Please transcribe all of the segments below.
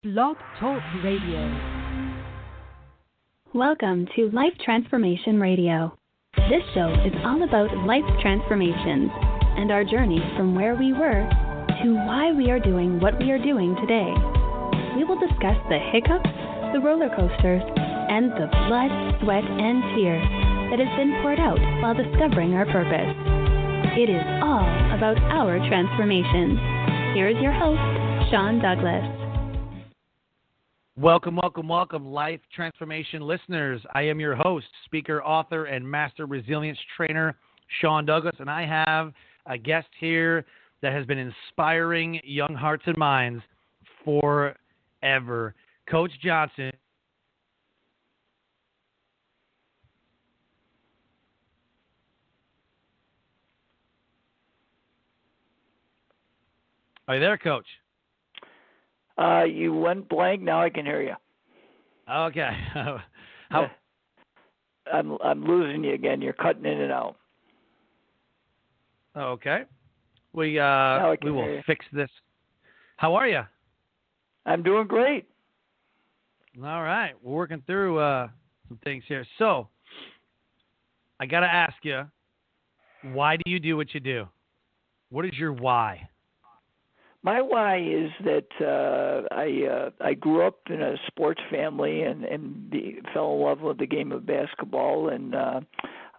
Blog Talk Radio. Welcome to Life Transformation Radio. This show is all about life transformations and our journeys from where we were to why we are doing what we are doing today. We will discuss the hiccups, the roller coasters, and the blood, sweat, and tears that has been poured out while discovering our purpose. It is all about our transformation. Here is your host, Sean Douglas. Welcome, Life Transformation listeners. I am your host, speaker, author, and master resilience trainer, Sean Douglas, and I have a guest here that has been inspiring young hearts and minds forever. Coach Johnson. Are you there, Coach? You went blank. Now I can hear you. Okay. How? I'm losing you again. You're cutting in and out. Okay. We will will fix this. How are you? I'm doing great. All right. We're working through some things here. So I got to ask you, why do you do what you do? What is your why? My why is that I grew up in a sports family and fell in love with the game of basketball and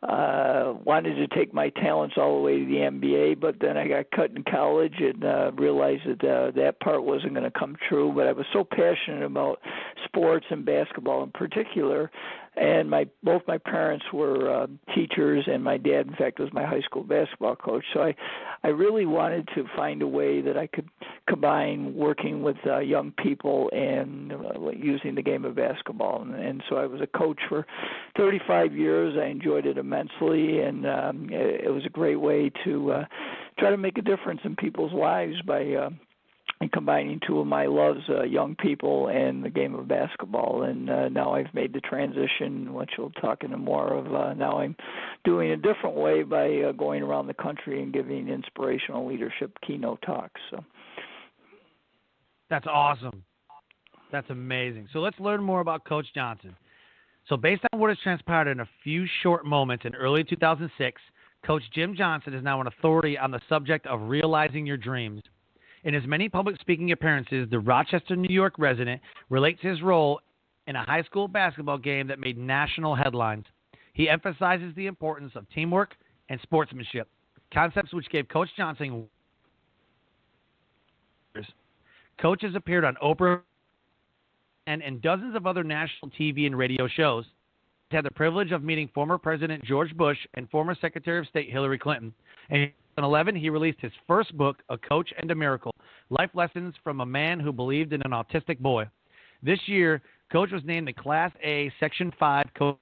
wanted to take my talents all the way to the NBA, but then I got cut in college and realized that that part wasn't going to come true. But I was so passionate about sports and basketball in particular, and both my parents were teachers, and my dad, in fact, was my high school basketball coach. So I really wanted to find a way that I could combine working with young people and using the game of basketball. And so I was a coach for 35 years. I enjoyed it immensely, and it was a great way to try to make a difference in people's lives by combining two of my loves, young people and the game of basketball. And now I've made the transition, which we'll talk into more of. Now I'm doing a different way by going around the country and giving inspirational leadership keynote talks. So. That's awesome. That's amazing. So let's learn more about Coach Johnson. So based on what has transpired in a few short moments in early 2006, Coach Jim Johnson is now an authority on the subject of realizing your dreams. In his many public speaking appearances, the Rochester, New York resident relates his role in a high school basketball game that made national headlines. He emphasizes the importance of teamwork and sportsmanship, concepts which gave Coach Johnson. Coach has appeared on Oprah and dozens of other national TV and radio shows. He's had the privilege of meeting former President George Bush and former Secretary of State Hillary Clinton. And in 2011, he released his first book, A Coach and a Miracle, Life Lessons from a Man Who Believed in an Autistic Boy. This year, Coach was named the Class A Section 5 coach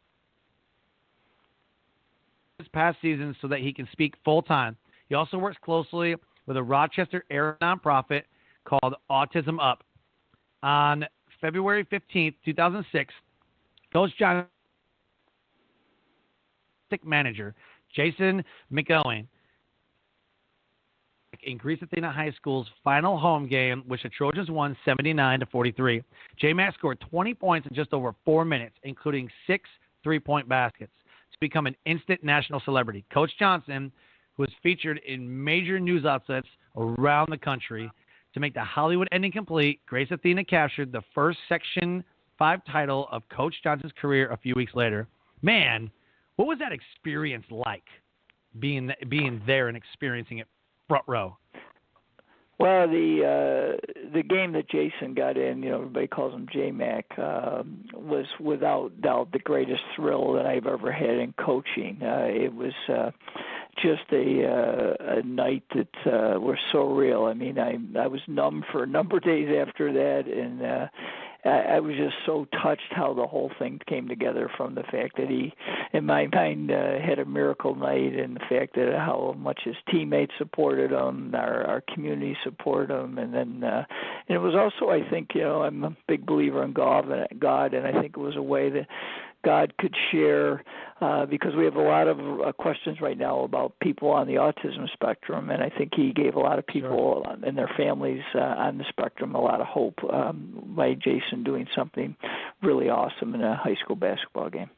this past season so that he can speak full-time. He also works closely with a Rochester area nonprofit called Autism Up. On February 15th, 2006, Coach Johnson manager Jason McElwain in Greece Athena High School's final home game, which the Trojans won 79-43. J-Mac scored 20 points in just over 4 minutes, including 6 three-point baskets, to become an instant national celebrity. Coach Johnson was featured in major news outlets around the country. To make the Hollywood ending complete, Grace Athena captured the first Section 5 title of Coach Johnson's career a few weeks later. Man, what was that experience like, being there and experiencing it front row? Well, the game that Jason got in, everybody calls him J-Mac, was without doubt the greatest thrill that I've ever had in coaching. It was just a night that was so real. I mean, I was numb for a number of days after that, and I was just so touched how the whole thing came together, from the fact that he, in my mind, had a miracle night, and the fact that how much his teammates supported him, our community supported him, and then and it was also, I think, I'm a big believer in God, and I think it was a way that God could share, because we have a lot of questions right now about people on the autism spectrum, and I think he gave a lot of people and their families on the spectrum a lot of hope by Jason doing something really awesome in a high school basketball game.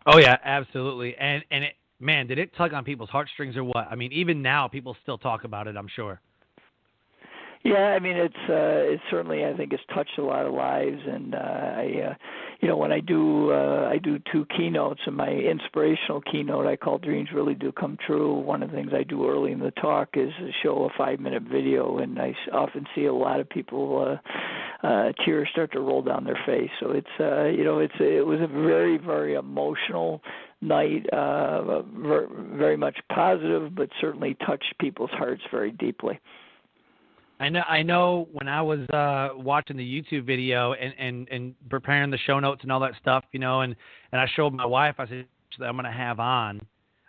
Oh yeah, absolutely. And it, man, did it tug on people's heartstrings or what? I mean, even now people still talk about it, I'm sure. Yeah, I mean it's certainly, I think it's touched a lot of lives, and when I do 2 keynotes, and my inspirational keynote I call Dreams Really Do Come True. One of the things I do early in the talk is show a 5-minute video, and I often see a lot of people tears start to roll down their face. So it was a very, very emotional night, very much positive, but certainly touched people's hearts very deeply. I know when I was watching the YouTube video and preparing the show notes and all that stuff, and I showed my wife, I said, that I'm going to have on.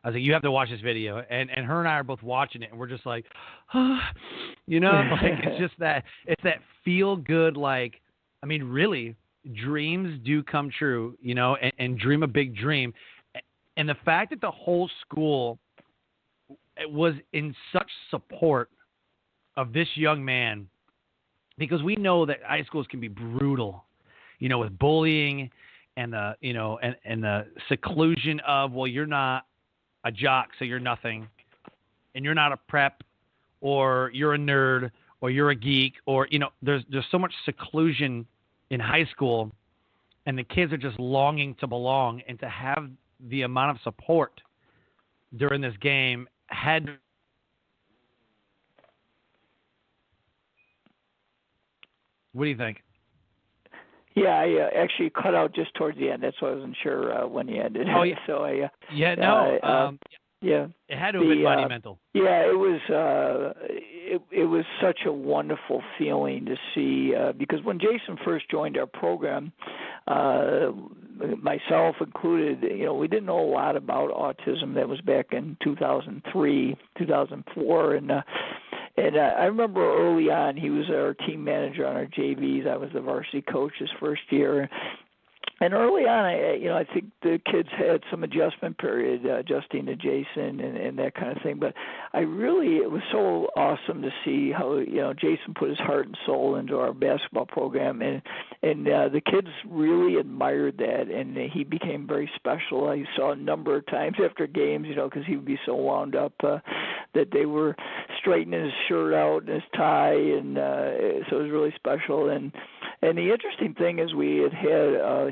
I was like, you have to watch this video. And her and I are both watching it, and we're just like, like it's that feel good, like, I mean, really, dreams do come true, and dream a big dream. And the fact that the whole school was in such support of this young man, because we know that high schools can be brutal, with bullying and the, and the seclusion of, well, you're not a jock, so you're nothing, and you're not a prep, or you're a nerd, or you're a geek, or, there's so much seclusion in high school, and the kids are just longing to belong, and to have the amount of support during this game had. What do you think? Yeah, I actually cut out just towards the end. That's why I wasn't sure when you ended. Oh, yeah. So yeah. It had to have been monumental. Yeah, it was. It was such a wonderful feeling to see, because when Jason first joined our program, myself included, we didn't know a lot about autism. That was back in 2003, 2004, and I remember early on, he was our team manager on our JVs. I was the varsity coach his first year. And early on, I think the kids had some adjustment period, adjusting to Jason and that kind of thing. But it was so awesome to see how, Jason put his heart and soul into our basketball program. And the kids really admired that, and he became very special. I saw a number of times after games, because he would be so wound up that they were straightening his shirt out and his tie, and so it was really special. And the interesting thing is we had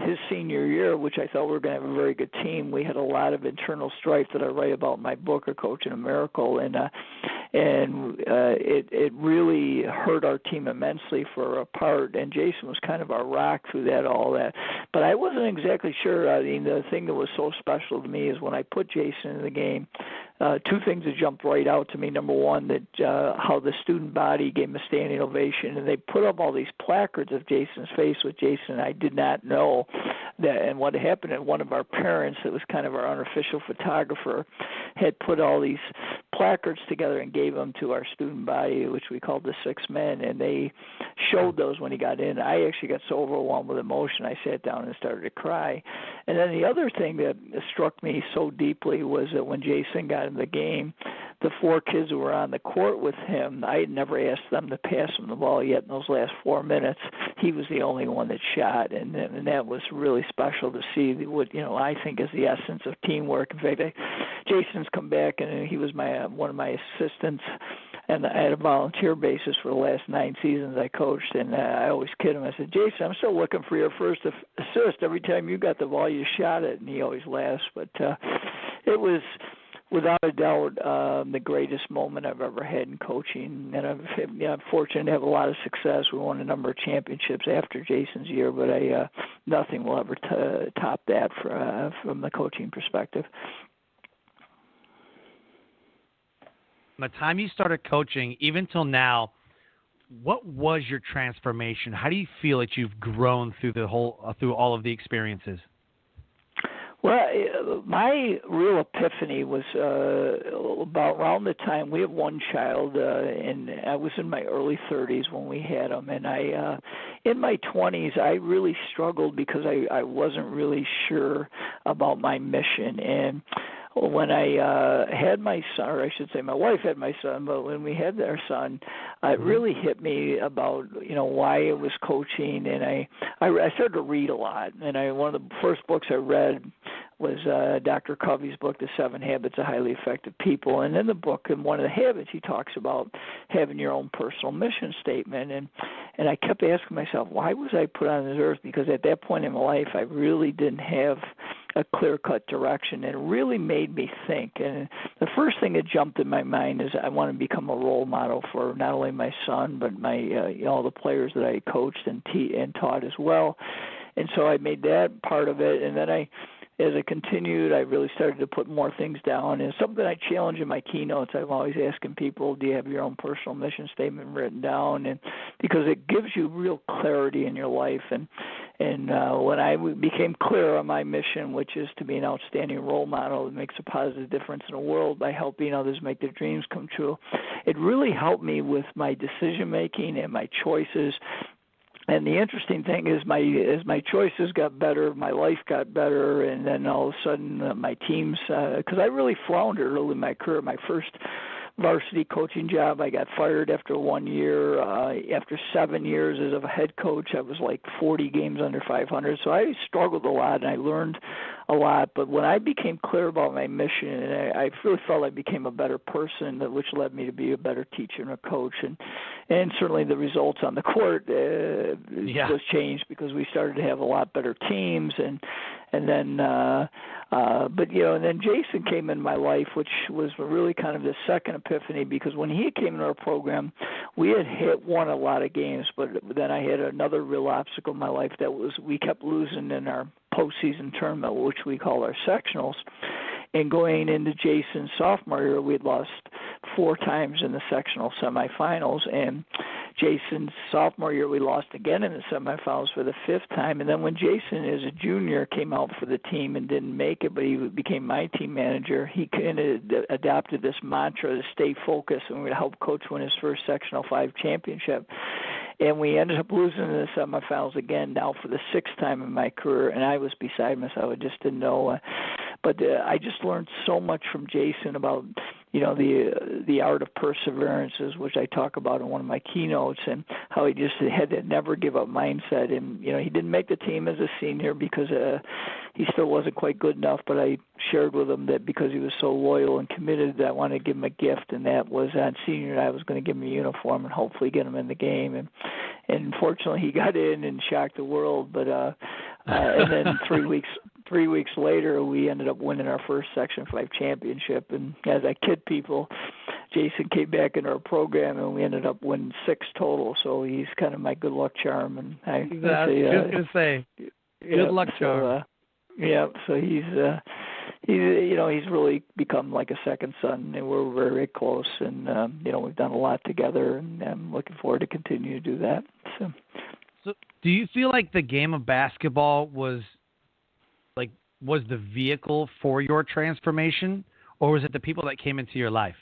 his senior year, which I thought we were going to have a very good team. We had a lot of internal strife that I write about in my book, A Coach in a Miracle, and it really hurt our team immensely for a part. And Jason was kind of our rock through all that. But I wasn't exactly sure. I mean, the thing that was so special to me is when I put Jason in the game. 2 things that jumped right out to me. Number one, that how the student body gave him a standing ovation, and they put up all these placards of Jason's face with Jason, and I did not know that. And what happened, and one of our parents, that was kind of our unofficial photographer, had put all these placards together and gave them to our student body, which we called the 6 Men, and they showed those when he got in. I actually got so overwhelmed with emotion, I sat down and started to cry. And then the other thing that struck me so deeply was that when Jason got in the game, the 4 kids who were on the court with him, I had never asked them to pass him the ball yet in those last 4 minutes. He was the only one that shot, and that was really special to see what I think is the essence of teamwork. In fact, Jason's come back, and he was one of my assistants, and I had a volunteer basis for the last 9 seasons I coached, and I always kid him. I said, Jason, I'm still looking for your first assist. Every time you got the ball, you shot it, and he always laughs. But it was, without a doubt, the greatest moment I've ever had in coaching, and I'm fortunate to have a lot of success. We won a number of championships after Jason's year, but nothing will ever top that from the coaching perspective. From the time you started coaching, even till now, what was your transformation? How do you feel that you've grown through all of the experiences? Well, my real epiphany was about around the time we have one child, and I was in my early 30s when we had him, and in my 20s, I really struggled because I wasn't really sure about my mission. And when I had my son, or I should say my wife had my son, but when we had our son, it really hit me about, why it was coaching. And I started to read a lot. And one of the first books I read was Dr. Covey's book, The 7 Habits of Highly Effective People. And in the book, in one of the habits, he talks about having your own personal mission statement. And I kept asking myself, why was I put on this earth? Because at that point in my life, I really didn't have a clear-cut direction, and it really made me think. And the first thing that jumped in my mind is I want to become a role model for not only my son, but my all the players that I coached and taught as well. And so I made that part of it, and then as I continued, I really started to put more things down. And something I challenge in my keynotes, I'm always asking people, do you have your own personal mission statement written down? And because it gives you real clarity in your life. And when I became clear on my mission, which is to be an outstanding role model that makes a positive difference in the world by helping others make their dreams come true, it really helped me with my decision-making and my choices. And the interesting thing is, as my choices got better, my life got better, and then all of a sudden my teams, because I really floundered early in my career. My first varsity coaching job, I got fired after 1 year. After 7 years as a head coach, I was like 40 games under 500. So I struggled a lot, and I learned a lot. But when I became clear about my mission, and I really felt I became a better person, which led me to be a better teacher and a coach. And certainly the results on the court was changed because we started to have a lot better teams. And then Jason came in my life, which was really kind of the second epiphany, because when he came into our program, we had won a lot of games, but then I had another real obstacle in my life that was we kept losing in our postseason tournament, which we call our sectionals. And going into Jason's sophomore year, we had lost 4 times in the sectional semifinals. And Jason's sophomore year, we lost again in the semifinals for the 5th time. And then when Jason, as a junior, came out for the team and didn't make it, but he became my team manager, he kind of adopted this mantra to stay focused, and we would help coach win his first sectional 5 championship. And we ended up losing in the semifinals again, now for the 6th time in my career. And I was beside myself. I just didn't know. But I just learned so much from Jason about, the art of perseverances, which I talk about in one of my keynotes, and how he just had that never give up mindset. And, he didn't make the team as a senior because he still wasn't quite good enough, but I shared with him that because he was so loyal and committed, that I wanted to give him a gift, and that was on senior night I was going to give him a uniform and hopefully get him in the game. And unfortunately, he got in and shocked the world. But and then 3 weeks later, we ended up winning our first Section 5 championship. And as I kid people, Jason came back in our program, and we ended up winning 6 total. So he's kind of my good luck charm. And I was just going to say, good luck charm. So he's really become like a second son, and we're very, very close. And we've done a lot together, and I'm looking forward to continue to do that. So do you feel like the game of basketball was the vehicle for your transformation, or was it the people that came into your life?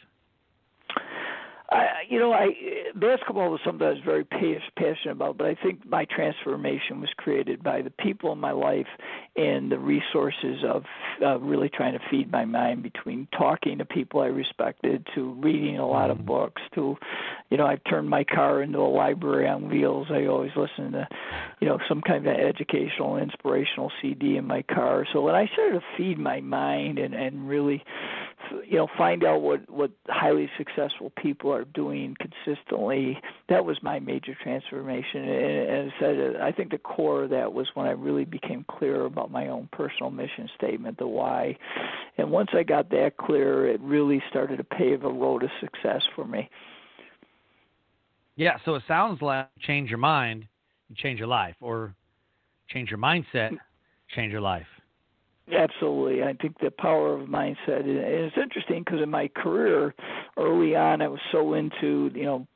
Basketball was something I was very passionate about, but I think my transformation was created by the people in my life and the resources of really trying to feed my mind, between talking to people I respected, to reading a lot of books, to, I've turned my car into a library on wheels. I always listen to, some kind of educational, inspirational CD in my car. So when I started to feed my mind and really, find out what highly successful people are doing consistently, that was my major transformation. And as I said, I think the core of that was when I really became clear about my own personal mission statement, the why. And once I got that clear, it really started to pave a road to success for me. Yeah, so it sounds like change your mind, you change your life, or change your mindset, change your life. Absolutely. I think the power of mindset, and it's interesting because in my career early on, I was so into,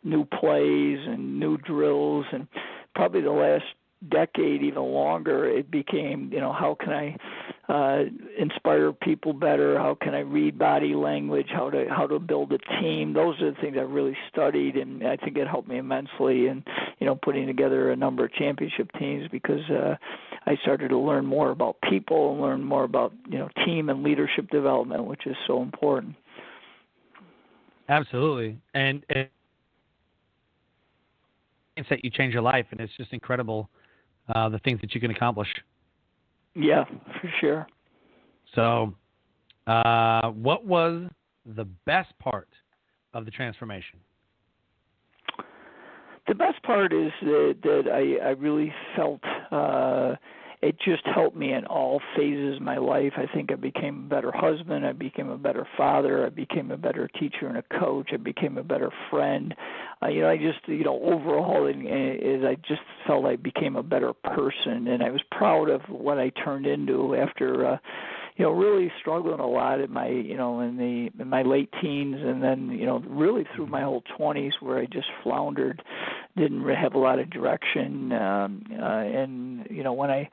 new plays and new drills, and probably the last decade, even longer, it became, how can I inspire people better? How can I read body language? How to build a team? Those are the things I really studied, and I think it helped me immensely in putting together a number of championship teams, because I started to learn more about people and learn more about team and leadership development, which is so important. Absolutely, and it's that you change your life, and it's just incredible the things that you can accomplish. Yeah, for sure. So, what was the best part of the transformation? The best part is that I really felt it just helped me in all phases of my life. I think I became a better husband. I became a better father. I became a better teacher and a coach. I became a better friend. I just, overall, is I just felt I became a better person, and I was proud of what I turned into after, really struggling a lot in my, in my late teens, and then, really through my whole 20s, where I just floundered, didn't have a lot of direction, and when I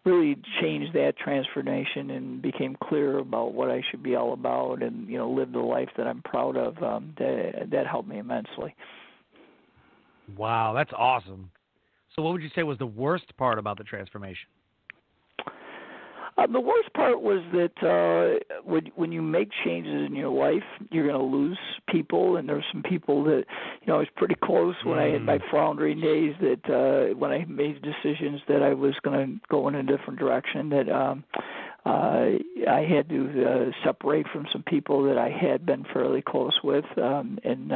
really changed that transformation and became clear about what I should be all about, and lived the life that I'm proud of, that helped me immensely. Wow, that's awesome. So what would you say was the worst part about the transformation? The worst part was that when you make changes in your life, you're going to lose people, and there's some people that, I was pretty close when I had my floundering days, that when I made decisions that I was going to go in a different direction, that I had to separate from some people that I had been fairly close with, and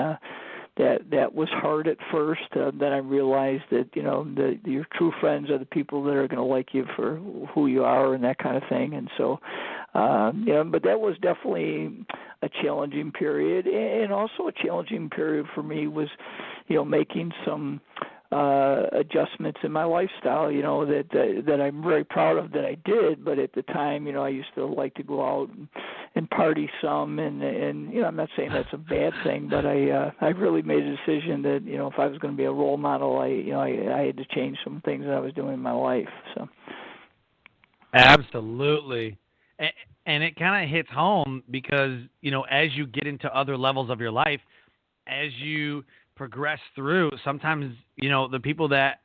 that was hard at first. Then I realized that that your true friends are the people that are going to like you for who you are and that kind of thing. And so, but that was definitely a challenging period, and also a challenging period for me was, making some adjustments in my lifestyle, that I'm very proud of that I did. But at the time, I used to like to go out and party some, and I'm not saying that's a bad thing, but I really made a decision that if I was going to be a role model, I had to change some things that I was doing in my life. So absolutely, and it kind of hits home because as you get into other levels of your life, as you progress through, sometimes the people that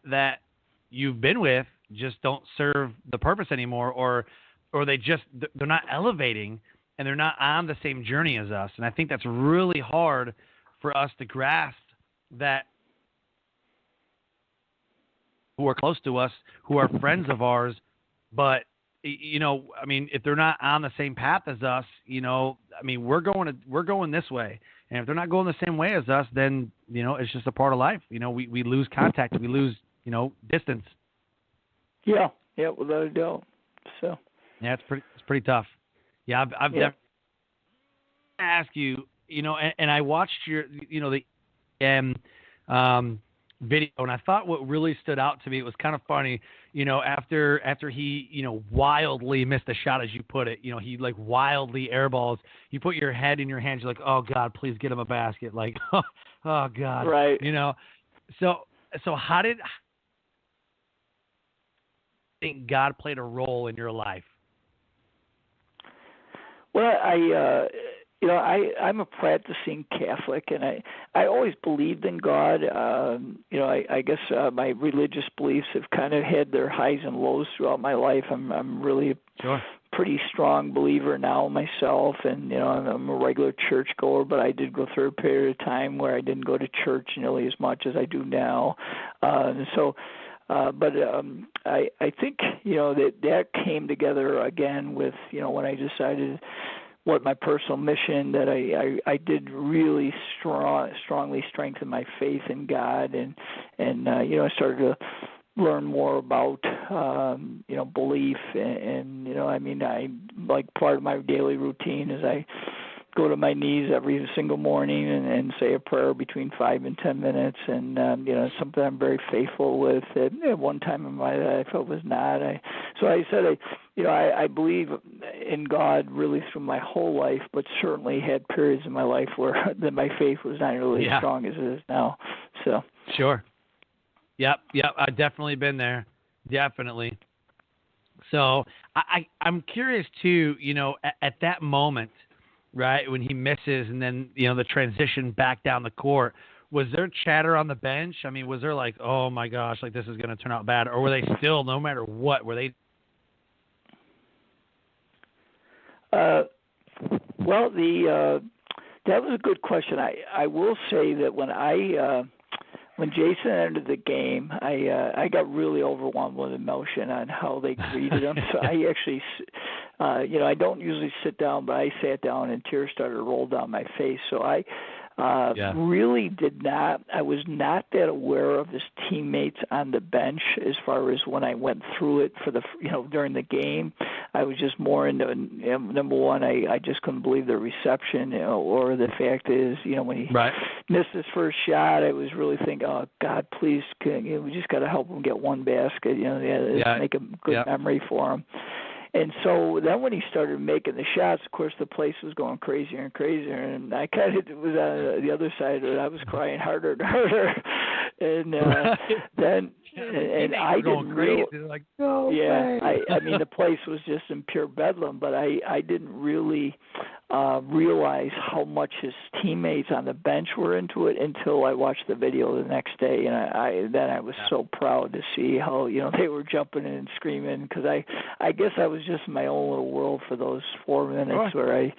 you've been with just don't serve the purpose anymore, or they're not elevating, and they're not on the same journey as us. And I think that's really hard for us to grasp, that who are close to us, who are friends of ours, but if they're not on the same path as us, we're going this way. And if they're not going the same way as us, then, it's just a part of life. We lose contact. We lose, distance. Yeah, without a doubt. So. Yeah, it's pretty tough. Yeah, I've definitely asked you, and I watched your, the video, and I thought what really stood out to me, it was kind of funny, after he, wildly missed a shot, as you put it, he like wildly airballs, you put your head in your hands, you're like, oh God, please get him a basket. Like, oh God. Right. So how did you think God played a role in your life? Well, I'm a practicing Catholic, and I always believed in God. I guess my religious beliefs have kind of had their highs and lows throughout my life. I'm really a pretty strong believer now myself, and I'm a regular churchgoer. But I did go through a period of time where I didn't go to church nearly as much as I do now, and so. But I think that came together again with when I decided what my personal mission, that I did really strongly strengthen my faith in God, and I started to learn more about belief, and I like part of my daily routine is I go to my knees every single morning and say a prayer between 5 and 10 minutes, and it's something I'm very faithful with. At one time in my life I was not. I believe in God really through my whole life, but certainly had periods in my life where that my faith was not really as strong as it is now. So sure. Yep, I've definitely been there. Definitely. So I'm curious too, at that moment, right, when he misses and then, the transition back down the court, was there chatter on the bench? I mean, was there like, oh my gosh, like this is going to turn out bad? Or were they still, no matter what, were they? Well, that was a good question. I will say that when Jason entered the game, I got really overwhelmed with emotion on how they greeted him. So I actually, I don't usually sit down, but I sat down and tears started to roll down my face. So I really did not. I was not that aware of his teammates on the bench as far as when I went through it for during the game. I was just more into number one. I just couldn't believe the reception, or the fact is, when he missed his first shot, I was really thinking, oh God, please, we just got to help him get one basket. Make a good memory for him. And so then when he started making the shots, of course, the place was going crazier and crazier. And I kind of was on the other side of it. I was crying harder and harder. And then and I didn't realize. Like, no way. I mean, the place was just in pure bedlam. But I didn't really realize how much his teammates on the bench were into it until I watched the video the next day. And I was so proud to see how they were jumping in and screaming, because I guess I was just in my own little world for those 4 minutes where I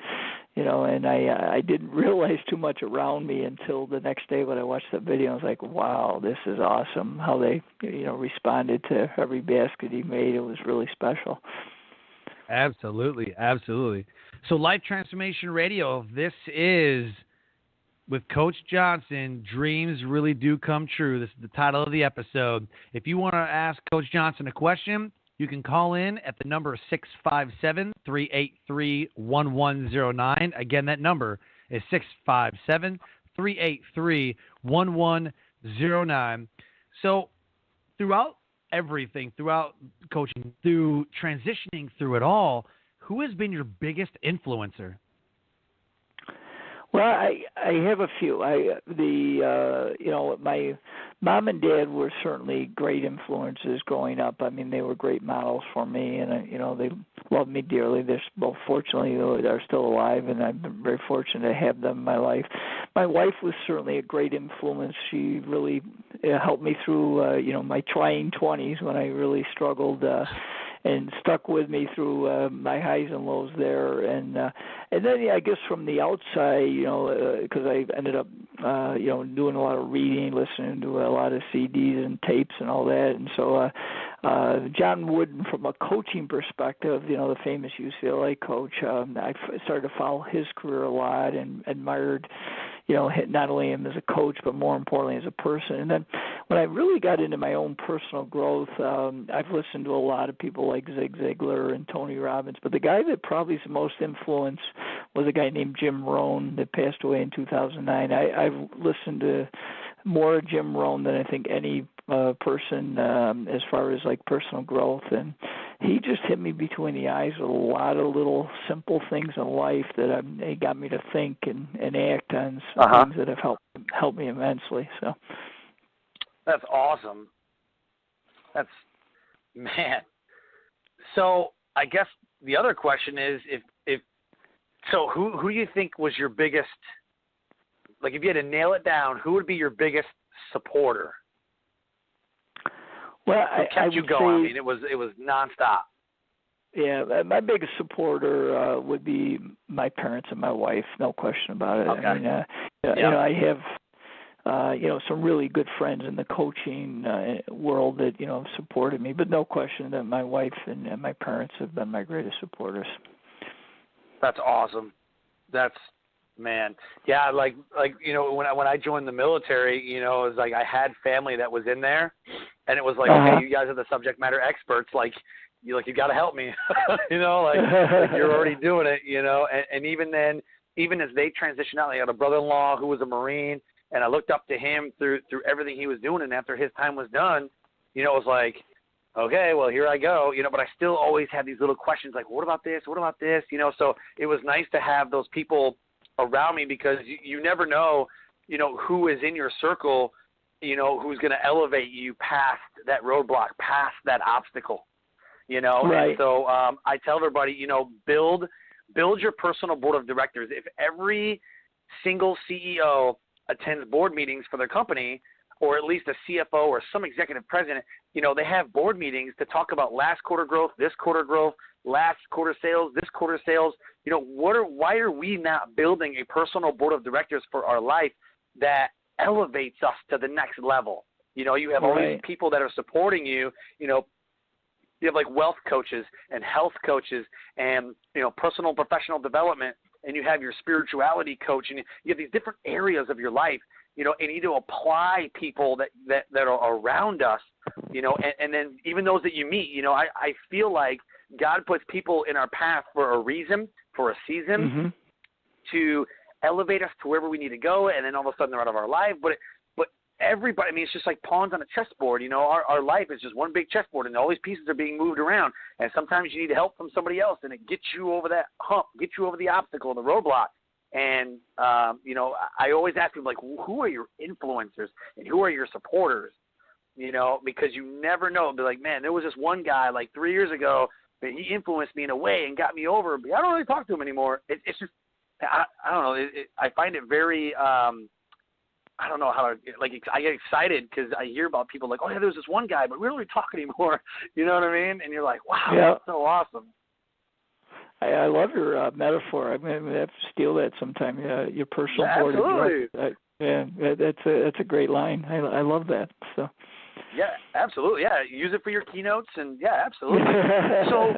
didn't realize too much around me until the next day when I watched the video. I was like, wow, this is awesome how they responded to every basket he made. It was really special. Absolutely. So Life Transformation Radio, this is with Coach Johnson, Dreams Really Do Come True. This is the title of the episode. If you want to ask Coach Johnson a question, you can call in at the number 657-383-1109. Again, that number is 657-383-1109. So throughout everything, throughout coaching, through transitioning through it all, who has been your biggest influencer? Well, I have a few. My mom and dad were certainly great influences growing up. I mean, they were great models for me, and they loved me dearly. They're both, fortunately, they're still alive, and I've been very fortunate to have them in my life. My wife was certainly a great influence. She really helped me through, my trying 20s when I really struggled. And stuck with me through my highs and lows there, and then I guess from the outside, because I ended up doing a lot of reading, listening to a lot of CDs and tapes and all that, and so John Wooden, from a coaching perspective, the famous UCLA coach, I started to follow his career a lot and admired not only him as a coach, but more importantly as a person. And then when I really got into my own personal growth, I've listened to a lot of people like Zig Ziglar and Tony Robbins, but the guy that probably is the most influence was a guy named Jim Rohn that passed away in 2009. I've listened to more Jim Rohn than I think any person as far as like personal growth, and he just hit me between the eyes with a lot of little simple things in life that it got me to think and act on some things that have helped me immensely. So that's awesome. Man. So I guess the other question is so who do you think was your biggest, like if you had to nail it down, who would be your biggest supporter? Well, I kept you going. I mean, it was nonstop. Yeah, my biggest supporter would be my parents and my wife, no question about it. Okay. I mean, I have some really good friends in the coaching world that have supported me, but no question that my wife and my parents have been my greatest supporters. That's awesome. Man, yeah, like when I joined the military, it was like I had family that was in there, and it was like, okay, you guys are the subject matter experts, like you got to help me, like you're already doing it, and even then, even as they transitioned out, I had a brother-in-law who was a Marine, and I looked up to him through everything he was doing, and after his time was done, it was like, okay, well, here I go, but I still always had these little questions like, what about this? What about this? So it was nice to have those people around me, because you never know, who is in your circle, who's going to elevate you past that roadblock, past that obstacle, you know. Right. And so I tell everybody, you know, build your personal board of directors. If every single CEO attends board meetings for their company, or at least a CFO or some executive president, you know, they have board meetings to talk about last quarter growth, this quarter growth, last quarter sales, this quarter sales. You know, why are we not building a personal board of directors for our life that elevates us to the next level? You know, you have all these people that are supporting you. You know, you have like wealth coaches and health coaches and, you know, personal and professional development, and you have your spirituality coach, and you have these different areas of your life, you know, and you need to apply people that are around us, you know, and then even those that you meet, you know, I feel like God puts people in our path for a reason, for a season, to elevate us to wherever we need to go, and then all of a sudden they're out of our life. But everybody, I mean, it's just like pawns on a chessboard. You know, our life is just one big chessboard, and all these pieces are being moved around. And sometimes you need help from somebody else, and it gets you over that hump, gets you over the obstacle, the roadblock. And, you know, I always ask people, like, who are your influencers and who are your supporters? You know, because you never know. Be like, man, there was this one guy like 3 years ago that he influenced me in a way and got me over. But I don't really talk to him anymore. It's just, I don't know. I find it very, I don't know how to, like, I get excited because I hear about people like, oh, yeah, there was this one guy, but we don't really talk anymore. You know what I mean? And you're like, wow, that's so awesome. I love your metaphor. I mean, I have to steal that sometime. Your personal board of directors. That's a great line. I love that. So. Yeah, absolutely. Yeah, use it for your keynotes, and yeah, absolutely. So,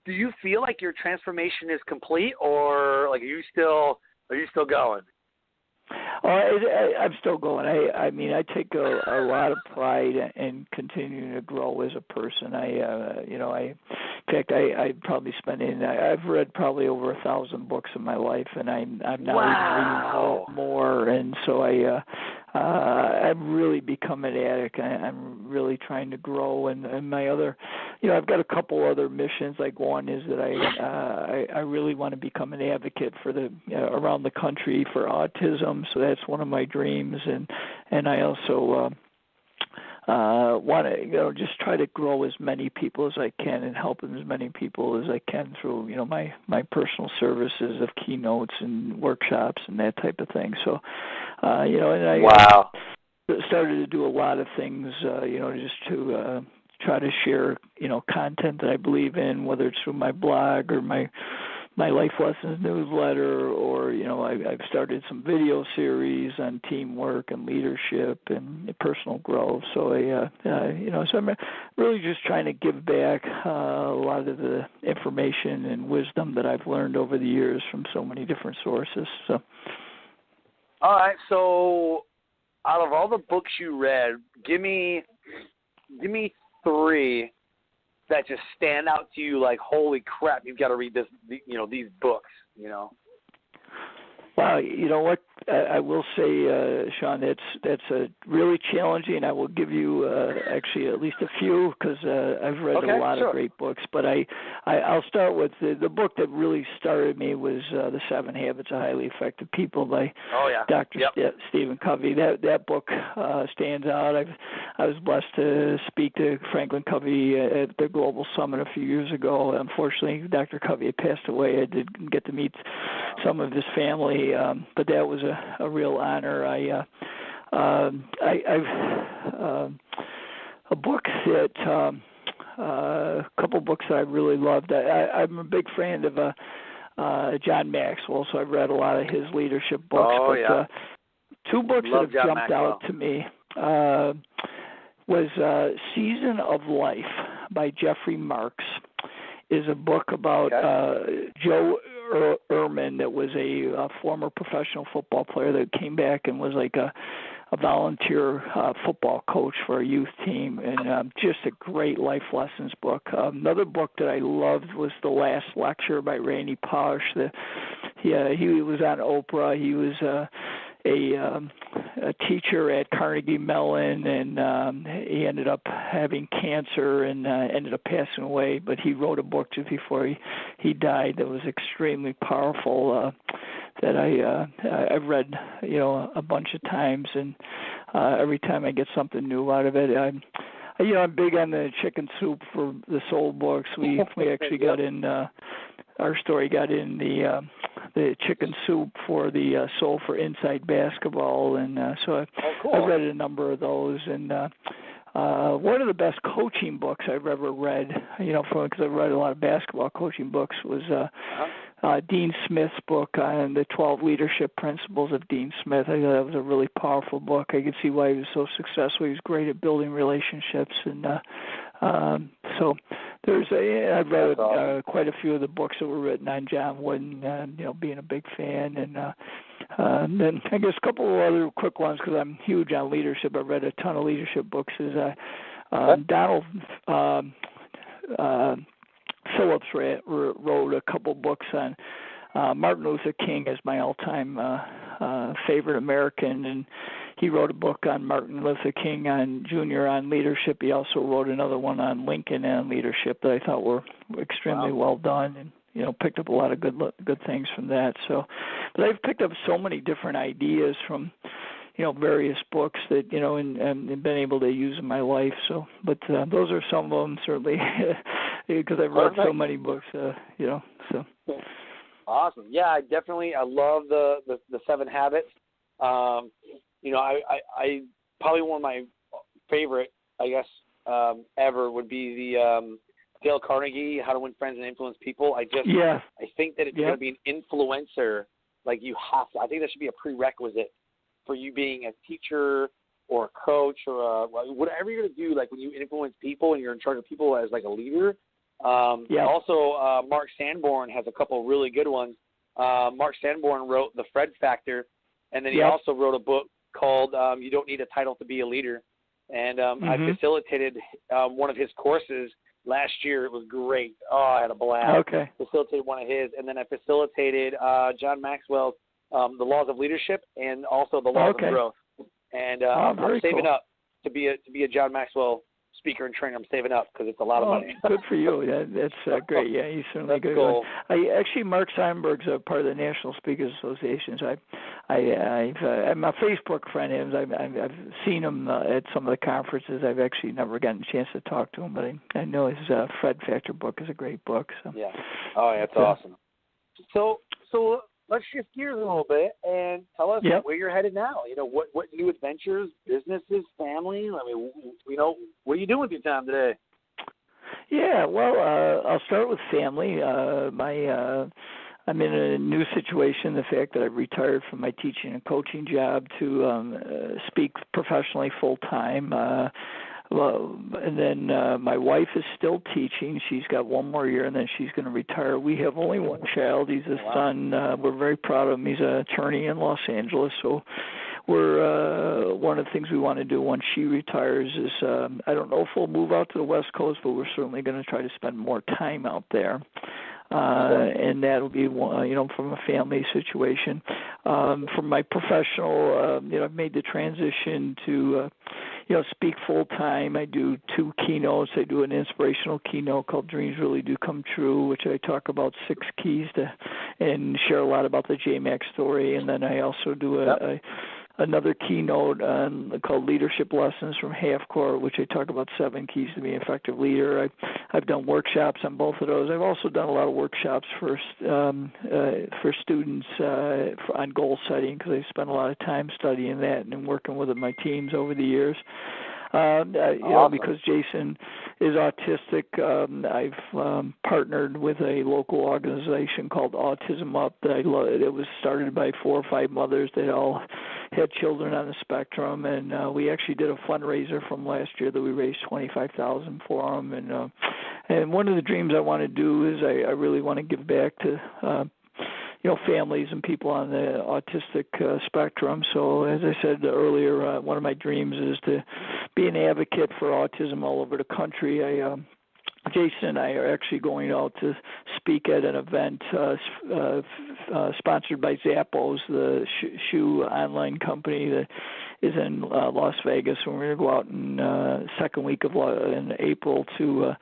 do you feel like your transformation is complete, or like are you still going? I'm still going. I mean, I take a lot of pride in continuing to grow as a person. In fact, I'd probably I've read probably over 1,000 books in my life, and I'm now even reading more. And so I've really become an addict. I'm really trying to grow. And my other, you know, I've got a couple other missions. Like one is that I really want to become an advocate for around the country for autism. So that's one of my dreams. And I also want to, you know, just try to grow as many people as I can and help as many people as I can through, you know, my personal services of keynotes and workshops and that type of thing. So, you know, and I started to do a lot of things, you know, just to try to share, you know, content that I believe in, whether it's through my blog or my Life Lessons newsletter, or, you know, I've started some video series on teamwork and leadership and personal growth. So, you know, so I'm really just trying to give back a lot of the information and wisdom that I've learned over the years from so many different sources. So, all right. So, out of all the books you read, give me 3 that just stand out to you, like, holy crap, you've got to read this, you know, these books, you know? Wow, you know what? I will say, Sean, that's really challenging. I will give you actually at least a few because I've read a lot of great books. But I'll start with the book that really started me was The 7 Habits of Highly Effective People by Dr. Stephen Covey. That book stands out. I was blessed to speak to Franklin Covey at the Global Summit a few years ago. Unfortunately, Dr. Covey had passed away. I did get to meet some of his family. But that was a real honor. I've a book that a couple books that I really loved. I'm a big fan of John Maxwell, so I've read a lot of his leadership books. Two books that have jumped out to me was Season of Life by Jeffrey Marks. Is a book about Joe Ehrman, that was a former professional football player that came back and was like a volunteer football coach for a youth team, and just a great life lessons book. Another book that I loved was The Last Lecture by Randy Pausch. He was on Oprah. He was a teacher at Carnegie Mellon, and he ended up having cancer and ended up passing away. But he wrote a book just before he died that was extremely powerful that I've read, you know, a bunch of times, and every time I get something new out of it. I'm big on the chicken soup for the soul books. We actually got in our story got in the chicken soup for the soul for Inside Basketball, and so I read a number of those. And one of the best coaching books I've ever read, because I've read a lot of basketball coaching books, was Dean Smith's book on the 12 leadership principles of Dean Smith. I thought that was a really powerful book. I could see why he was so successful. He was great at building relationships, and so I've read quite a few of the books that were written on John Wooden, being a big fan, and then I guess a couple of other quick ones because I'm huge on leadership. I read a ton of leadership books. Is Donald Phillips wrote a couple books on Martin Luther King is my all-time favorite American, and he wrote a book on Martin Luther King Jr. on leadership. He also wrote another one on Lincoln and leadership that I thought were extremely well done, and picked up a lot of good things from that. So, but I've picked up so many different ideas from various books that and been able to use in my life. So, but those are some of them certainly because I've read so many books. So. Awesome. Yeah, I love the 7 Habits. I probably one of my favorite, I guess, ever would be the Dale Carnegie, How to Win Friends and Influence People. I think that if you're going to be an influencer, like you have to. I think that should be a prerequisite for you being a teacher or a coach or whatever you're going to do. Like when you influence people and you're in charge of people as like a leader. Also, Mark Sanborn has a couple of really good ones. Mark Sanborn wrote The Fred Factor, and then he also wrote a book called You Don't Need a Title to Be a Leader. And I facilitated one of his courses last year. It was great. Oh, I had a blast. Okay. Facilitated one of his, and then I facilitated John Maxwell's The Laws of Leadership and also The Laws of Growth. And I'm saving up to be a John Maxwell speaker and trainer. I'm saving up because it's a lot of money. Good for you. Yeah, that's great. Yeah, he's certainly good. Cool. Mark Seinberg's a part of the National Speakers Association. I'm a Facebook friend of his. I've seen him at some of the conferences. I've actually never gotten a chance to talk to him, but I know his Fred Factor book is a great book. So. Yeah. Oh, yeah, that's awesome. So let's shift gears a little bit and tell us where you're headed now. What new adventures, businesses, family? I mean, what are you doing with your time today? Yeah, well, I'll start with family. I'm in a new situation, the fact that I've retired from my teaching and coaching job to speak professionally full-time. And then my wife is still teaching. She's got one more year, and then she's going to retire. We have only one child. He's a son. We're very proud of him. He's an attorney in Los Angeles. So we're one of the things we want to do once she retires is I don't know if we'll move out to the West Coast, but we're certainly going to try to spend more time out there. And that'll be, from a family situation. From my professional, I've made the transition to, speak full time. I do 2 keynotes. I do an inspirational keynote called Dreams Really Do Come True, which I talk about 6 keys and share a lot about the JMac story. And then I also do another keynote called Leadership Lessons from Half Court, which I talk about 7 keys to be an effective leader. I've done workshops on both of those. I've also done a lot of workshops for students on goal setting because I spent a lot of time studying that and working with my teams over the years. Awesome. Because Jason is autistic, I've partnered with a local organization called Autism Up. It was started by 4 or 5 mothers that all had children on the spectrum, and we actually did a fundraiser from last year that we raised $25,000 for them. And one of the dreams I want to do is I really want to give back to families and people on the autistic spectrum. So as I said earlier, one of my dreams is to be an advocate for autism all over the country. Jason and I are actually going out to speak at an event sponsored by Zappos, the shoe online company that is in Las Vegas. And we're going to go out in second week in April to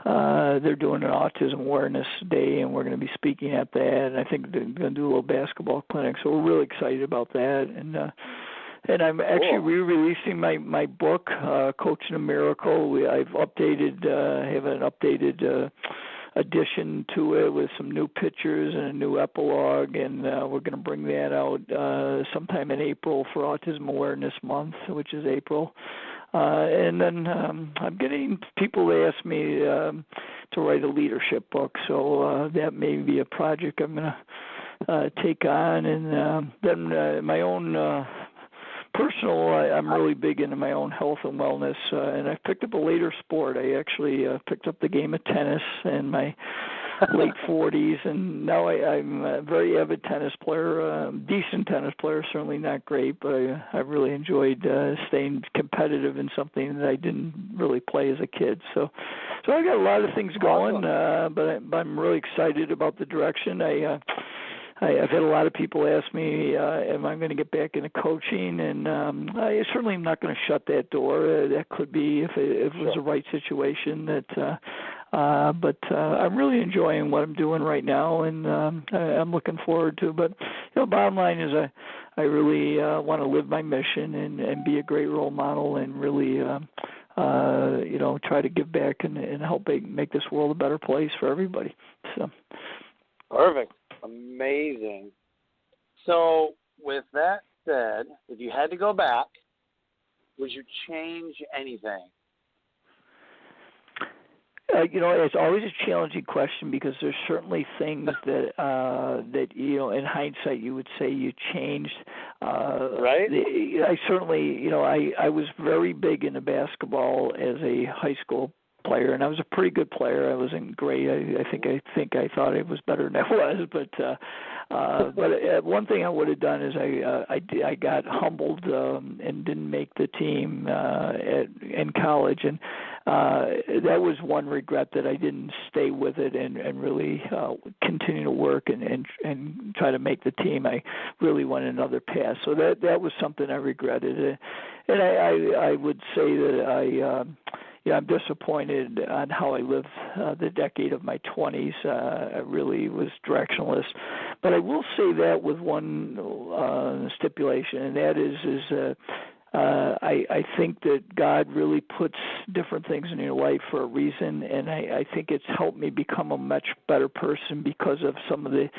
they're doing an autism awareness day, and we're going to be speaking at that. And I think they're going to do a little basketball clinic. So we're really excited about that. And And I'm actually re-releasing my book, Coaching a Miracle. I've updated, have an updated addition to it with some new pictures and a new epilogue, and we're going to bring that out sometime in April for Autism Awareness Month, which is April. And then I'm getting people to ask me to write a leadership book, so that may be a project I'm going to take on. And then my own personal, I'm really big into my own health and wellness, and I picked up a later sport. I actually picked up the game of tennis in my late 40s, and now I'm a very avid tennis player, decent tennis player, certainly not great, but I really enjoyed staying competitive in something that I didn't really play as a kid. So I got a lot of things going, but I'm really excited about the direction. I've had a lot of people ask me, am I going to get back into coaching? And I certainly am not going to shut that door. That could be if it was the right situation. But I'm really enjoying what I'm doing right now, and I'm looking forward to. But bottom line is I really want to live my mission and be a great role model and really try to give back and help make this world a better place for everybody. So perfect. Amazing. So with that said, if you had to go back, would you change anything? It's always a challenging question because there's certainly things that in hindsight you would say you changed. Right. I certainly, I was very big into basketball as a high school player, and I was a pretty good player. I wasn't great. I think I thought I was better than I was, but one thing I would have done is I got humbled and didn't make the team in college, and that was one regret that I didn't stay with it and really continue to work and try to make the team. I really went another path, so that was something I regretted, and I would say that I'm disappointed on how I lived the decade of my 20s. I really was directionless. But I will say that with one stipulation, and that is I think that God really puts different things in your life for a reason, and I think it's helped me become a much better person because of some of the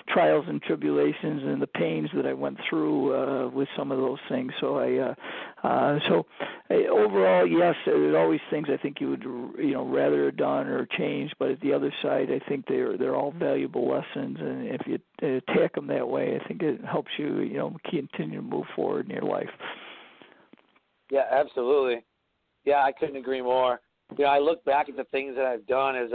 trials and tribulations and the pains that I went through with some of those things. So overall, yes, there's always things I think you would rather have done or changed, but at the other side, I think they're all valuable lessons, and if you attack them that way, I think it helps you continue to move forward in your life. Yeah, absolutely. Yeah, I couldn't agree more. I look back at the things that I've done as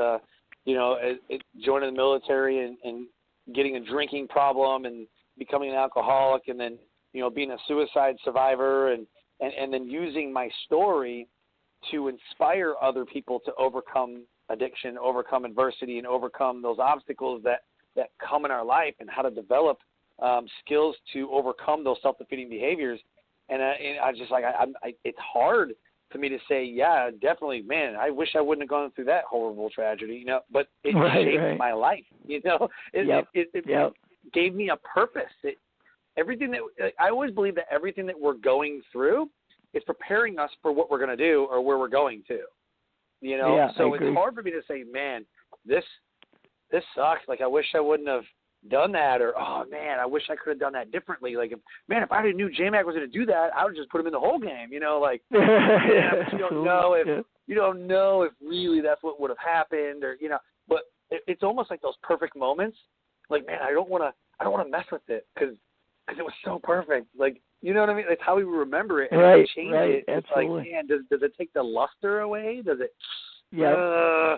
joining the military and getting a drinking problem and becoming an alcoholic, and then being a suicide survivor, and then using my story to inspire other people to overcome addiction, overcome adversity, and overcome those obstacles that come in our life, and how to develop skills to overcome those self-defeating behaviors. And I just it's hard for me to say, yeah, definitely, man, I wish I wouldn't have gone through that horrible tragedy, but it shaped my life, It gave me a purpose. Everything that I always believe that everything that we're going through is preparing us for what we're going to do or where we're going to, so it's hard for me to say, man, this sucks. Like, I wish I wouldn't have done that, or oh man, I wish I could have done that differently. Like, if I knew J-Mac was going to do that, I would just put him in the whole game. You don't know if really that's what would have happened, or But it's almost like those perfect moments. Like, man, I don't want to mess with it because it was so perfect. Like, you know what I mean? That's how we remember it. And if we change it, it's absolutely. Like, man, does it take the luster away? Does it? Yeah.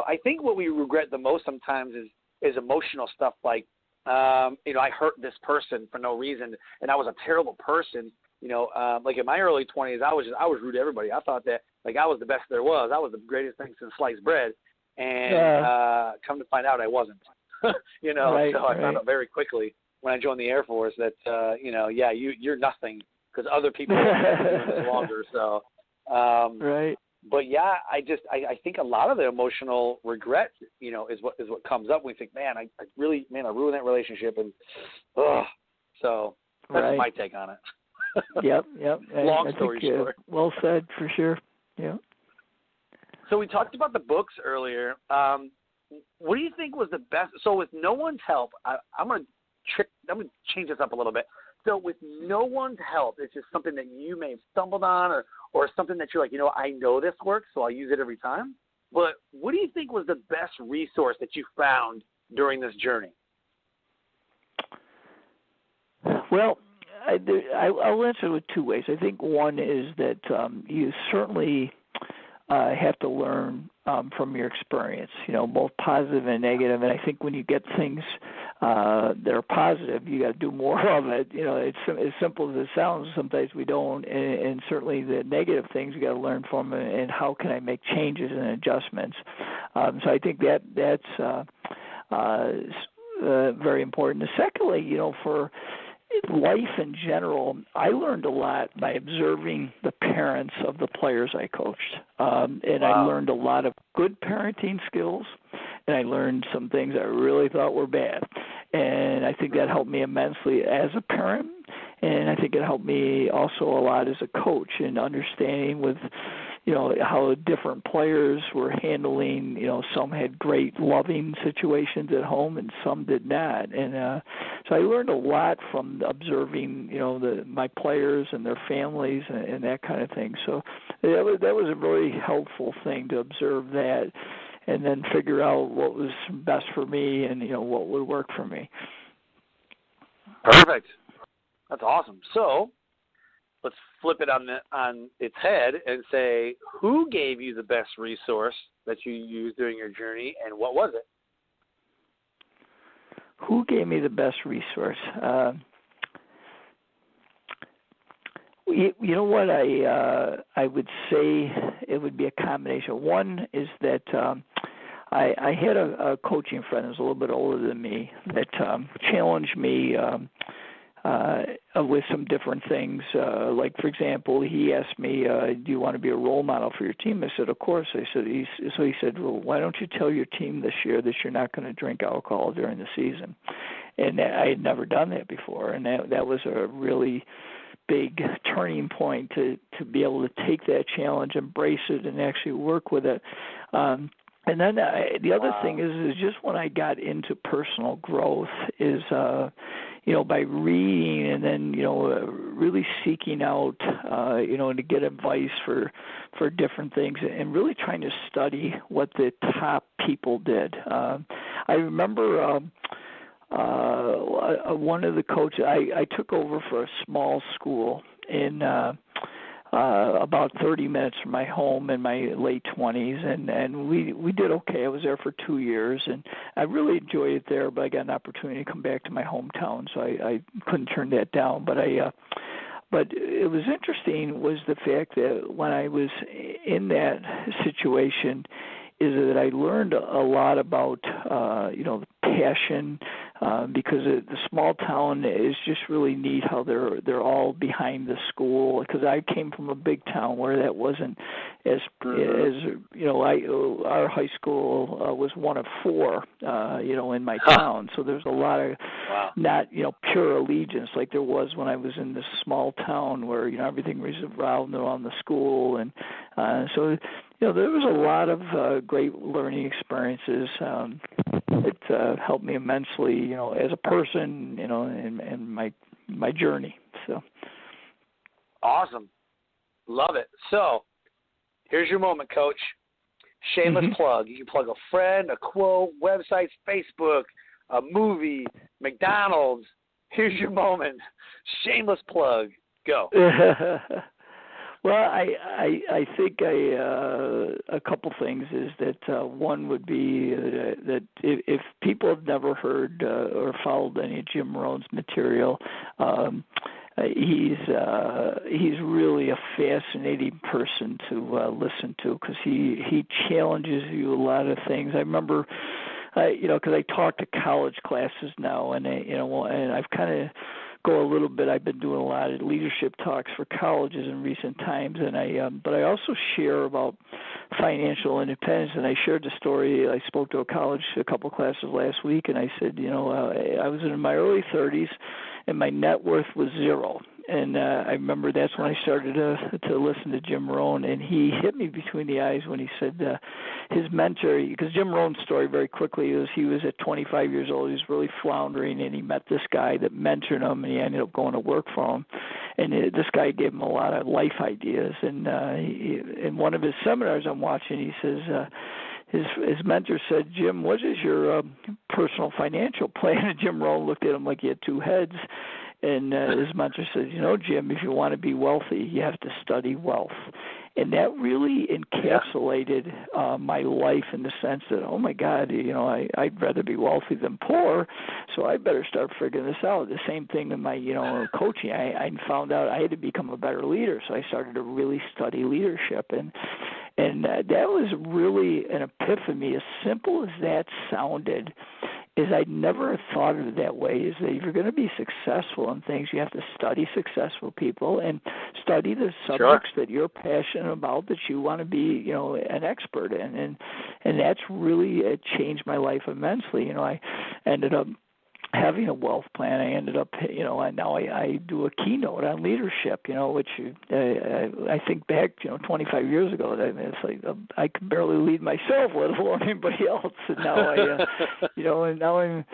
I think what we regret the most sometimes is emotional stuff, like, I hurt this person for no reason, and I was a terrible person. Like in my early 20s, I was rude to everybody. I thought that, like, I was the best there was. I was the greatest thing since sliced bread, and come to find out I wasn't. So I found out very quickly when I joined the Air Force that, you're nothing because other people have been doing this longer. So, right. But yeah, I think a lot of the emotional regret, is what comes up when we think, man, I ruined that relationship, and so that's my take on it. Yep. Long story short. Well said, for sure. Yeah. So we talked about the books earlier. What do you think was the best? So with no one's help, I'm going to change this up a little bit. So with no one's help, it's just something that you may have stumbled on or something that you're like, I know this works, so I'll use it every time. But what do you think was the best resource that you found during this journey? Well, I'll answer it with two ways. I think one is that you certainly have to learn from your experience, both positive and negative. And I think when you get things that are positive, you got to do more of it. It's as simple as it sounds. Sometimes we don't, and certainly the negative things you got to learn from, and how can I make changes and adjustments. So I think that's very important. Secondly, for life in general, I learned a lot by observing the parents of the players I coached. And I learned a lot of good parenting skills, and I learned some things I really thought were bad. And I think that helped me immensely as a parent, and I think it helped me also a lot as a coach in understanding with how different players were handling, some had great loving situations at home and some did not. And so I learned a lot from observing, my players and their families and that kind of thing. So that was a really helpful thing to observe that and then figure out what was best for me and, what would work for me. Perfect. That's awesome. So let's flip it on its head and say, who gave you the best resource that you used during your journey, and what was it? Who gave me the best resource? You know what? I would say it would be a combination. One is that I had a coaching friend who was a little bit older than me that challenged me with some different things. Like, for example, he asked me, do you want to be a role model for your team? I said, of course. He said, well, why don't you tell your team this year that you're not going to drink alcohol during the season? And I had never done that before, and that was a really big turning point to be able to take that challenge, embrace it, and actually work with it. And then the other thing is just when I got into personal growth is by reading and then, really seeking out, to get advice for different things and really trying to study what the top people did. I remember one of the coaches, I took over for a small school in about 30 minutes from my home in my late 20s, and we did okay. I was there for 2 years, and I really enjoyed it there, but I got an opportunity to come back to my hometown, so I couldn't turn that down. But it was interesting was the fact that when I was in that situation is that I learned a lot about, passion, because the small town is just really neat how they're all behind the school. Because I came from a big town where that wasn't as our high school was one of four, in my town. So there's a lot of not pure allegiance like there was when I was in this small town where everything was around the school, and so there was a lot of great learning experiences. It helped me immensely, as a person, in my journey. So awesome, love it. So here's your moment, Coach. Shameless plug. You can plug a friend, a quote, websites, Facebook, a movie, McDonald's. Here's your moment. Shameless plug. Go. Well, I think a couple things is that one would be that if people have never heard or followed any of Jim Rohn's material, he's really a fascinating person to listen to because he challenges you a lot of things. I remember, because I talk to college classes now, and and I've kind of go a little bit. I've been doing a lot of leadership talks for colleges in recent times, and but I also share about financial independence. And I shared the story. I spoke to a couple classes last week, and I said, I was in my early 30s, and my net worth was zero. and I remember that's when I started to listen to Jim Rohn, and he hit me between the eyes when he said his mentor, because Jim Rohn's story very quickly is he was at 25 years old, he was really floundering, and he met this guy that mentored him, and he ended up going to work for him. And this guy gave him a lot of life ideas. And in one of his seminars I'm watching, he says, his mentor said, Jim, what is your personal financial plan? And Jim Rohn looked at him like he had two heads. And his mentor said, Jim, if you want to be wealthy, you have to study wealth. And that really encapsulated my life in the sense that, oh, my God, I'd rather be wealthy than poor, so I better start figuring this out. The same thing in my, coaching. I found out I had to become a better leader, so I started to really study leadership. And that was really an epiphany, as simple as that sounded. Is I never thought of it that way, is that if you're going to be successful in things, you have to study successful people and study the subjects that you're passionate about, that you want to be, an expert in. And that's really changed my life immensely. I ended up having a wealth plan. I ended up, and now I do a keynote on leadership, which I think back, 25 years ago, it's like I could barely lead myself, let alone anybody else. And now and now I'm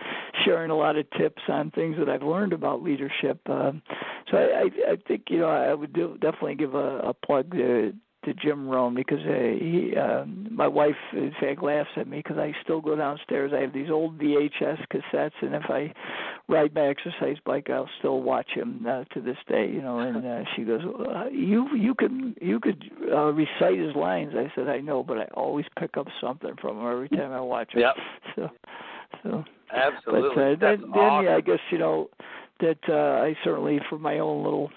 sharing a lot of tips on things that I've learned about leadership. So I think, I would definitely give a plug to Jim Rohn, because my wife, in fact, laughs at me because I still go downstairs. I have these old VHS cassettes, and if I ride my exercise bike, I'll still watch him to this day. And she goes, "You could recite his lines." I said, "I know, but I always pick up something from him every time I watch him." Yep. So absolutely. But then awesome. I guess that I certainly, for my own little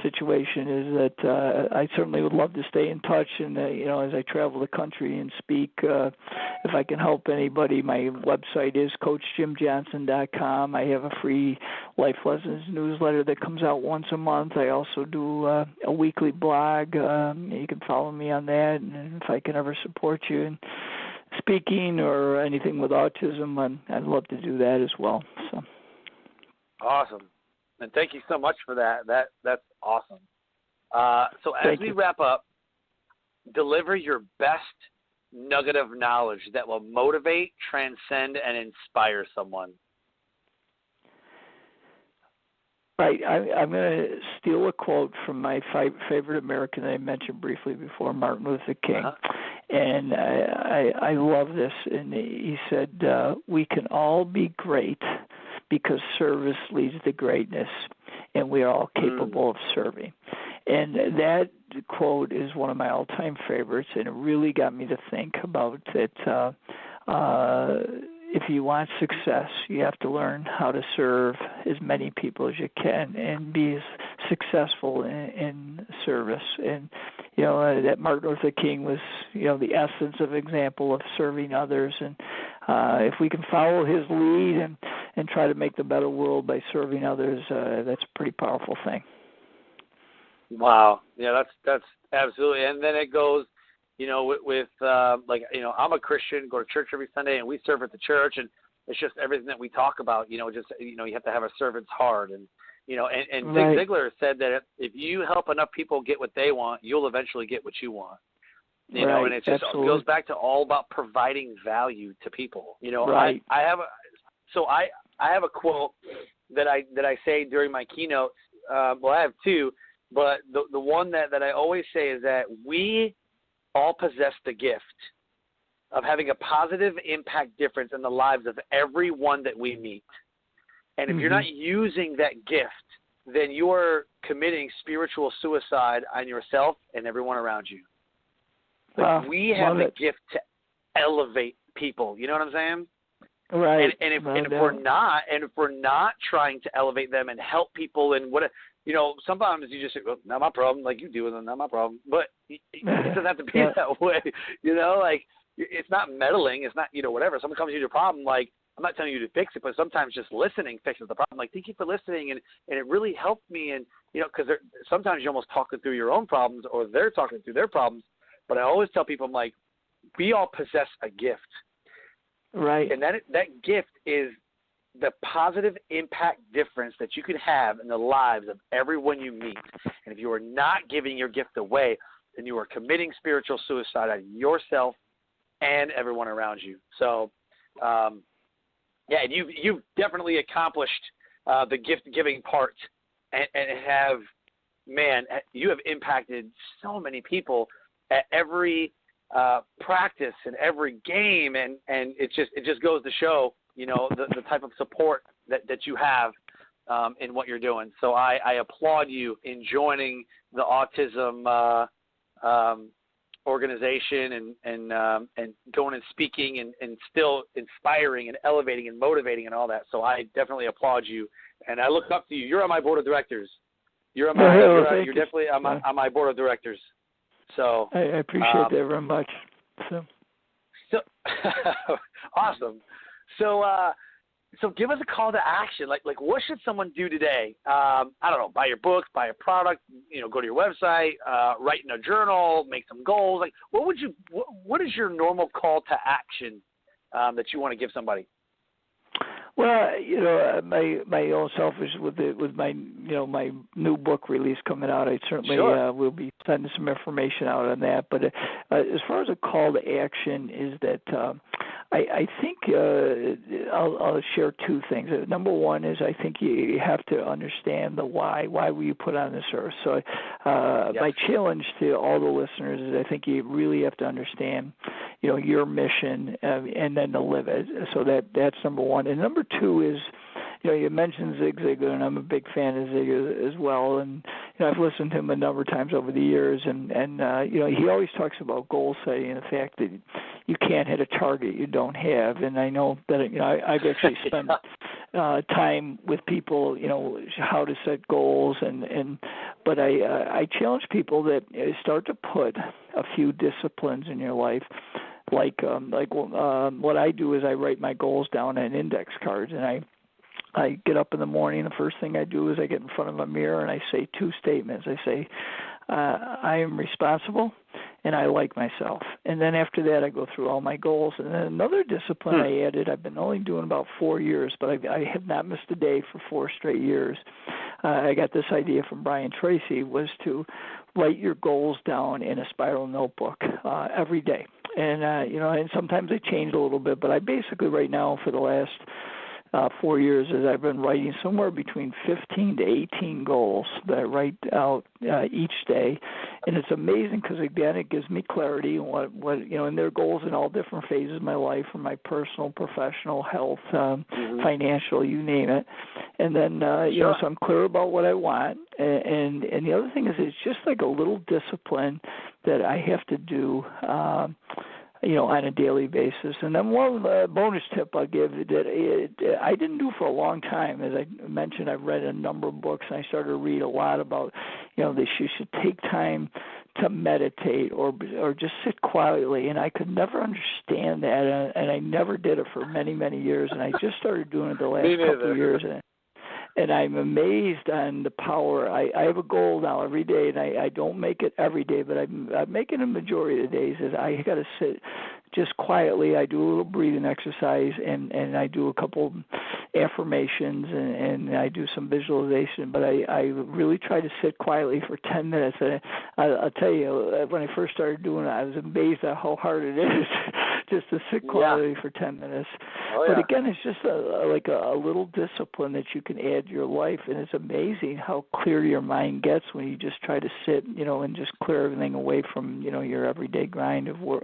situation, is that I certainly would love to stay in touch. And, as I travel the country and speak, if I can help anybody, my website is CoachJimJohnson.com. I have a free Life Lessons newsletter that comes out once a month. I also do a weekly blog. You can follow me on that. And if I can ever support you in speaking or anything with autism, I'd love to do that as well. So. Awesome. And thank you so much for that. That's awesome. So as we wrap up, deliver your best nugget of knowledge that will motivate, transcend, and inspire someone. Right. I'm going to steal a quote from my favorite American that I mentioned briefly before, Martin Luther King. And I love this. And he said, we can all be great because service leads to greatness, and we are all capable of serving. And that quote is one of my all-time favorites, and it really got me to think about that if you want success, you have to learn how to serve as many people as you can and be as successful in service. And, that Martin Luther King was, the essence of example of serving others. And if we can follow his lead and try to make the better world by serving others, that's a pretty powerful thing. Wow. Yeah, that's absolutely. And then it goes, with I'm a Christian, go to church every Sunday, and we serve at the church, and it's just everything that we talk about, you have to have a servant's heart. And, and Zig Ziglar said that if you help enough people get what they want, you'll eventually get what you want. And it just goes back to all about providing value to people. I have a quote that I say during my keynotes. Well, I have two, but the one that I always say is that we all possess the gift of having a positive impact difference in the lives of everyone that we meet. And if you're not using that gift, then you are committing spiritual suicide on yourself and everyone around you. We have the gift to elevate people. You know what I'm saying? Right. And if we're not trying to elevate them and help people, and sometimes you just say, well, not my problem, like you do with them, not my problem. But it doesn't have to be that way. It's not meddling. It's not, whatever. Someone comes to you with a problem, like, I'm not telling you to fix it, but sometimes just listening fixes the problem. Like, thank you for listening, and it really helped me. And, because sometimes you're almost talking through your own problems, or they're talking through their problems. But I always tell people, I'm like, we all possess a gift. Right. And that gift is the positive impact difference that you can have in the lives of everyone you meet. And if you are not giving your gift away, then you are committing spiritual suicide on yourself and everyone around you. So, and you've definitely accomplished the gift-giving part and have, man, you have impacted so many people at every practice and every game, and it just goes to show, the type of support that you have in what you're doing. So I applaud you in joining the autism organization and going and speaking and still inspiring and elevating and motivating and all that. So I definitely applaud you, and I look up to you. You're on my board of directors. You're definitely on my board of directors. So I appreciate that very much. So awesome. So give us a call to action. Like what should someone do today? I don't know, buy your books, buy a product, go to your website, write in a journal, make some goals. Like what is your normal call to action that you want to give somebody? Well, my own selfish with my my new book release coming out, I certainly will be sending some information out on that. But as far as a call to action is that I think I'll share two things. Number one is I think you have to understand the why. Why were you put on this earth? So my challenge to all the listeners is I think you really have to understand, your mission and then to live it. So that's number one. And number two is, you mentioned Zig Ziglar, and I'm a big fan of Zig as well. And I've listened to him a number of times over the years, and he always talks about goal setting and the fact that you can't hit a target you don't have. And I know that I've actually spent time with people, how to set goals, but I challenge people that start to put a few disciplines in your life. Like what I do is I write my goals down on index cards, and I get up in the morning. The first thing I do is I get in front of a mirror and I say two statements. I say, I am responsible and I like myself. And then after that, I go through all my goals. And then another discipline I added, I've been only doing about 4 years, but I have not missed a day for 4 straight years. I got this idea from Brian Tracy, was to write your goals down in a spiral notebook every day. And, and sometimes they change a little bit, but I basically right now for the last 4 years as I've been writing somewhere between 15 to 18 goals that I write out each day. And it's amazing because, again, it gives me clarity on what and there are goals in all different phases of my life, from my personal, professional, health, financial, you name it. And then, so I'm clear about what I want. And the other thing is it's just like a little discipline that I have to do on a daily basis. And then one bonus tip I'll give that I didn't do for a long time. As I mentioned, I've read a number of books, and I started to read a lot about, that you should take time to meditate or just sit quietly. And I could never understand that, and I never did it for many, many years. And I just started doing it the last couple of years. And I'm amazed on the power. I have a goal now every day, and I don't make it every day, but I'm making a majority of the days. Is I got to sit just quietly. I do a little breathing exercise, and I do a couple affirmations, and I do some visualization. But I really try to sit quietly for 10 minutes. And I'll tell you, when I first started doing it, I was amazed at how hard it is just to sit quietly for 10 minutes. But again, it's just like a little discipline that you can add to your life, and it's amazing how clear your mind gets when you just try to sit, and just clear everything away from, your everyday grind of what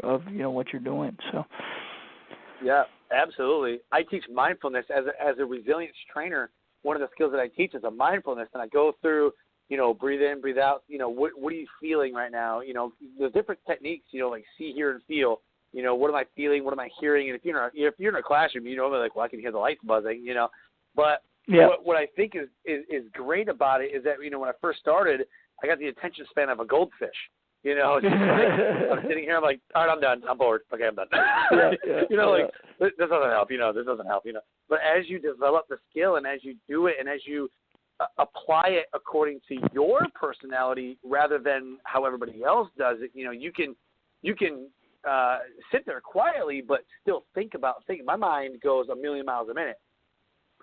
you're doing. So. Yeah, absolutely. I teach mindfulness as a resilience trainer. One of the skills that I teach is a mindfulness, and I go through, breathe in, breathe out. What are you feeling right now? The different techniques, like see, hear, and feel. What am I feeling? What am I hearing? And if you're in a classroom, I'm like, well, I can hear the lights buzzing, But what I think is great about it is that, when I first started, I got the attention span of a goldfish. It's just like, I'm sitting here, I'm like, all right, I'm done. I'm bored. Okay, I'm done. This doesn't help. This doesn't help. But as you develop the skill and as you do it and as you apply it according to your personality rather than how everybody else does it, you can sit there quietly but still think. My mind goes a million miles a minute.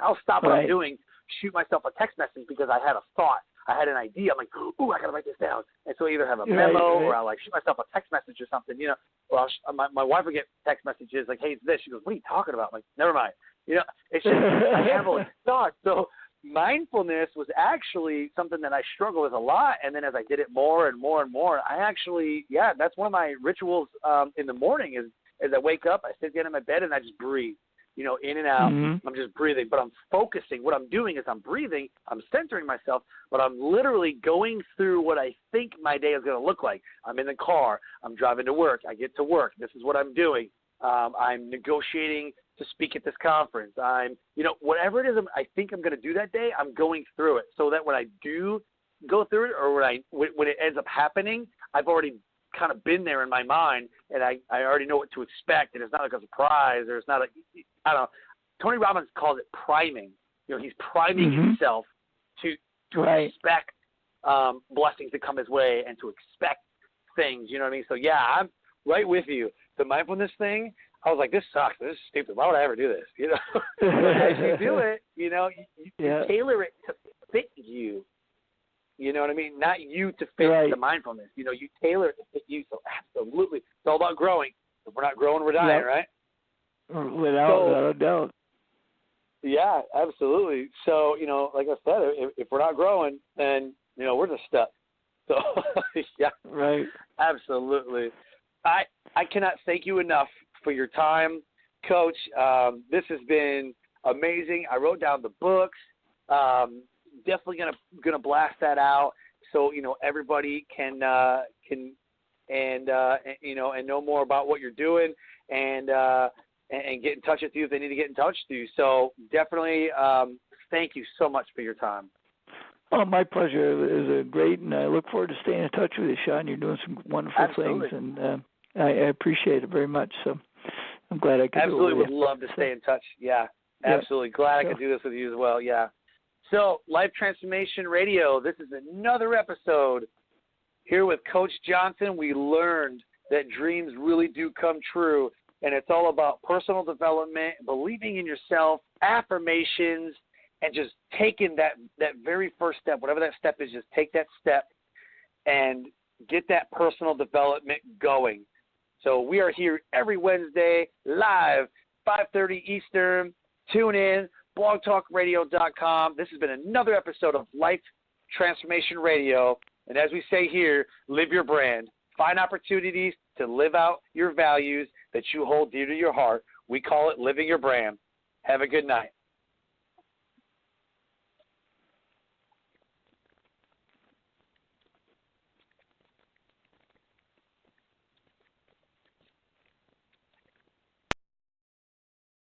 I'll stop what I'm doing, shoot myself a text message because I had a thought. I had an idea. I'm like, ooh, I got to write this down. And so I either have a memo or I'll, like, shoot myself a text message or something, you know. Well, my wife will get text messages like, hey, it's this. She goes, what are you talking about? I'm like, never mind. You know, it's just I have all these thoughts. So mindfulness was actually something that I struggled with a lot. And then as I did it more and more and more, I actually, that's one of my rituals in the morning is as I wake up, I sit down in my bed and I just breathe. You know, in and out. I'm just breathing, but I'm focusing. What I'm doing is I'm breathing, I'm centering myself, but I'm literally going through what I think my day is going to look like. I'm in the car. I'm driving to work. I get to work. This is what I'm doing. I'm negotiating to speak at this conference. I'm, you know, whatever it is I think I'm going to do that day, I'm going through it so that when I do go through it or when it ends up happening, I've already kind of been there in my mind, and I already know what to expect, and it's not like a surprise, or it's not like, I don't know. Tony Robbins calls it priming. You know, he's priming himself to expect blessings to come his way and to expect things, you know what I mean? So, yeah, I'm right with you. The mindfulness thing, I was like, this sucks. This is stupid. Why would I ever do this? You know, but as you do it, you know, you tailor it to fit you. You know what I mean? Not you to fit the mindfulness. You know, you tailor it to fit you. So absolutely. It's all about growing. If we're not growing, we're dying, right? Without a doubt. Yeah, absolutely. So, you know, like I said, if we're not growing, then, you know, we're just stuck. So, yeah. Right. Absolutely. I cannot thank you enough for your time, Coach. This has been amazing. I wrote down the books. Definitely gonna blast that out so you know everybody can and you know and know more about what you're doing and get in touch with you if they need to get in touch with you. So definitely thank you so much for your time. Oh, my pleasure. It was great, and I look forward to staying in touch with you, Sean. You're doing some wonderful things, and I appreciate it very much. So I'm glad I could. Absolutely, do it would love to stay in touch. Yeah, absolutely. Glad I could do this with you as well. Yeah. So, Life Transformation Radio, this is another episode here with Coach Johnson. We learned that dreams really do come true, and it's all about personal development, believing in yourself, affirmations, and just taking that very first step, whatever that step is, just take that step and get that personal development going. So we are here every Wednesday, live, 5:30 Eastern. Tune in. blogtalkradio.com. This has been another episode of Life Transformation Radio. And as we say here, live your brand. Find opportunities to live out your values that you hold dear to your heart. We call it living your brand. Have a good night.